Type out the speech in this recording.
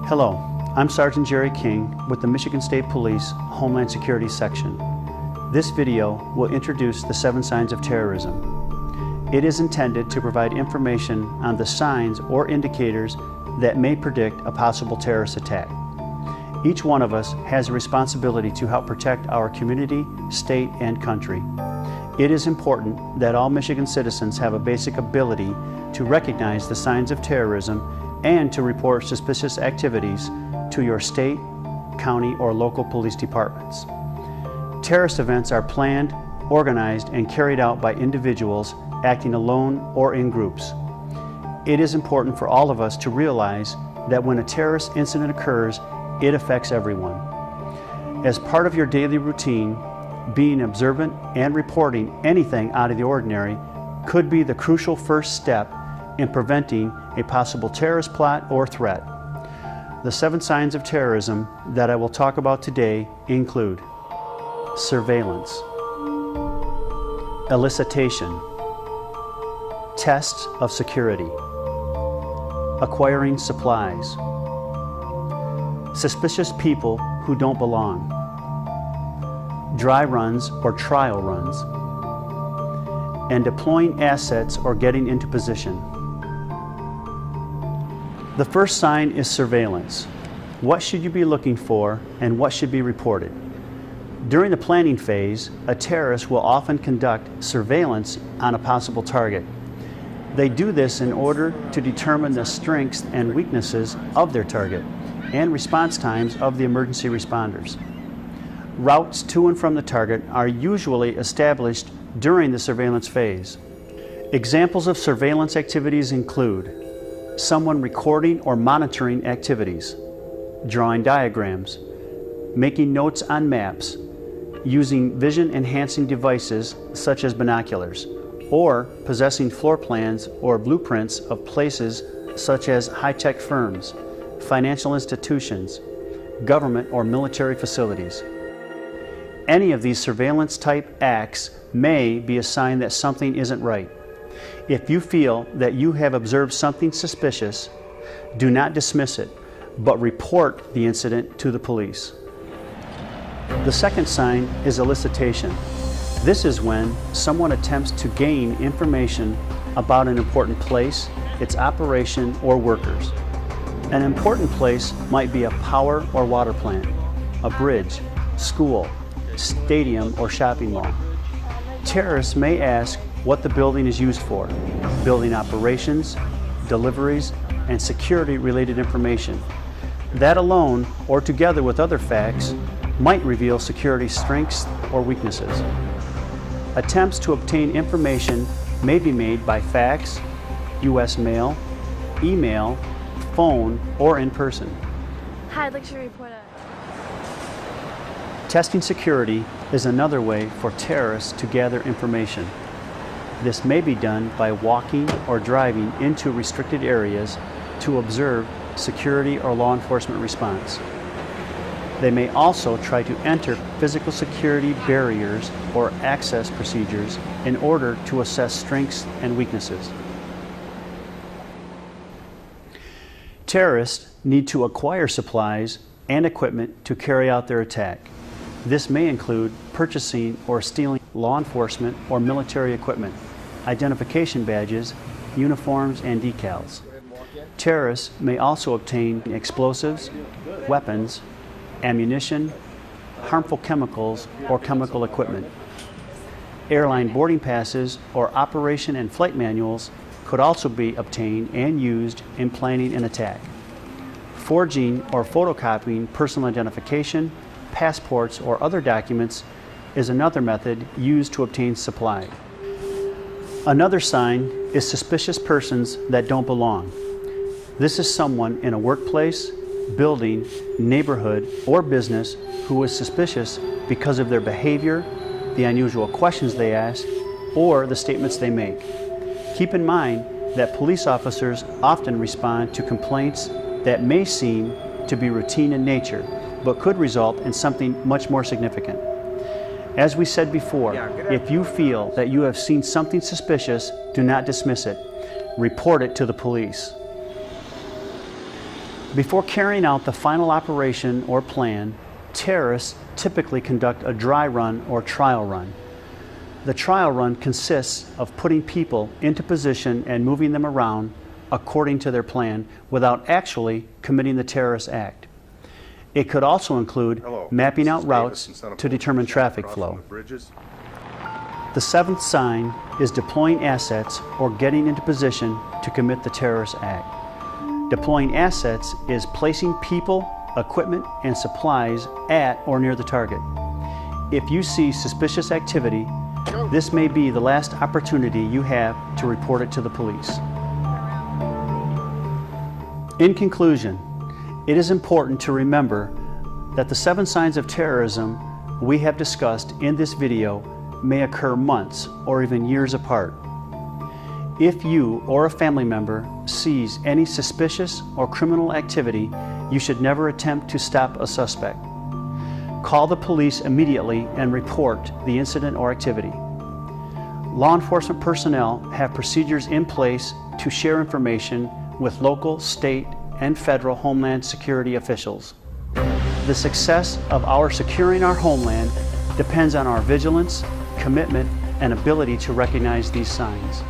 Hello, I'm Sergeant Jerry King with the Michigan State Police Homeland Security Section. This video will introduce the 7 signs of terrorism. It is intended to provide information on the signs or indicators that may predict a possible terrorist attack. Each one of us has a responsibility to help protect our community, state, and country. It is important that all Michigan citizens have a basic ability to recognize the signs of terrorism and to report suspicious activities to your state, county, or local police departments. Terrorist events are planned, organized, and carried out by individuals acting alone or in groups. It is important for all of us to realize that when a terrorist incident occurs, it affects everyone. As part of your daily routine, being observant and reporting anything out of the ordinary could be the crucial first step in preventing a possible terrorist plot or threat. The 7 signs of terrorism that I will talk about today include surveillance, elicitation, tests of security, acquiring supplies, suspicious people who don't belong, dry runs or trial runs, and deploying assets or getting into position. The first sign is surveillance. What should you be looking for and what should be reported? During the planning phase, a terrorist will often conduct surveillance on a possible target. They do this in order to determine the strengths and weaknesses of their target and response times of the emergency responders. Routes to and from the target are usually established during the surveillance phase. Examples of surveillance activities include someone recording or monitoring activities, drawing diagrams, making notes on maps, using vision-enhancing devices such as binoculars, or possessing floor plans or blueprints of places such as high-tech firms, financial institutions, government or military facilities. Any of these surveillance-type acts may be a sign that something isn't right. If you feel that you have observed something suspicious, do not dismiss it, but report the incident to the police. The second sign is elicitation. This is when someone attempts to gain information about an important place, its operation, or workers. An important place might be a power or water plant, a bridge, school, stadium, or shopping mall. Terrorists may ask what the building is used for, building operations, deliveries, and security-related information. That alone, or together with other facts, might reveal security strengths or weaknesses. Attempts to obtain information may be made by fax, U.S. mail, email, phone, or in person. Hi, I'd like to report a... Testing security is another way for terrorists to gather information. This may be done by walking or driving into restricted areas to observe security or law enforcement response. They may also try to enter physical security barriers or access procedures in order to assess strengths and weaknesses. Terrorists need to acquire supplies and equipment to carry out their attack. This may include purchasing or stealing law enforcement or military equipment, identification badges, uniforms, and decals. Terrorists may also obtain explosives, weapons, ammunition, harmful chemicals, or chemical equipment. Airline boarding passes or operation and flight manuals could also be obtained and used in planning an attack. Forging or photocopying personal identification, passports, or other documents is another method used to obtain supply. Another sign is suspicious persons that don't belong. This is someone in a workplace, building, neighborhood, or business who is suspicious because of their behavior, the unusual questions they ask, or the statements they make. Keep in mind that police officers often respond to complaints that may seem to be routine in nature, but could result in something much more significant. As we said before, if you feel that you have seen something suspicious, do not dismiss it. Report it to the police. Before carrying out the final operation or plan, terrorists typically conduct a dry run or trial run. The trial run consists of putting people into position and moving them around according to their plan without actually committing the terrorist act. It could also include mapping out routes to determine traffic flow. The seventh sign is deploying assets or getting into position to commit the terrorist act. Deploying assets is placing people, equipment, and supplies at or near the target. If you see suspicious activity, this may be the last opportunity you have to report it to the police. In conclusion, it is important to remember that the 7 signs of terrorism we have discussed in this video may occur months or even years apart. If you or a family member sees any suspicious or criminal activity, you should never attempt to stop a suspect. Call the police immediately and report the incident or activity. Law enforcement personnel have procedures in place to share information with local, state, and federal homeland security officials. The success of our securing our homeland depends on our vigilance, commitment, and ability to recognize these signs.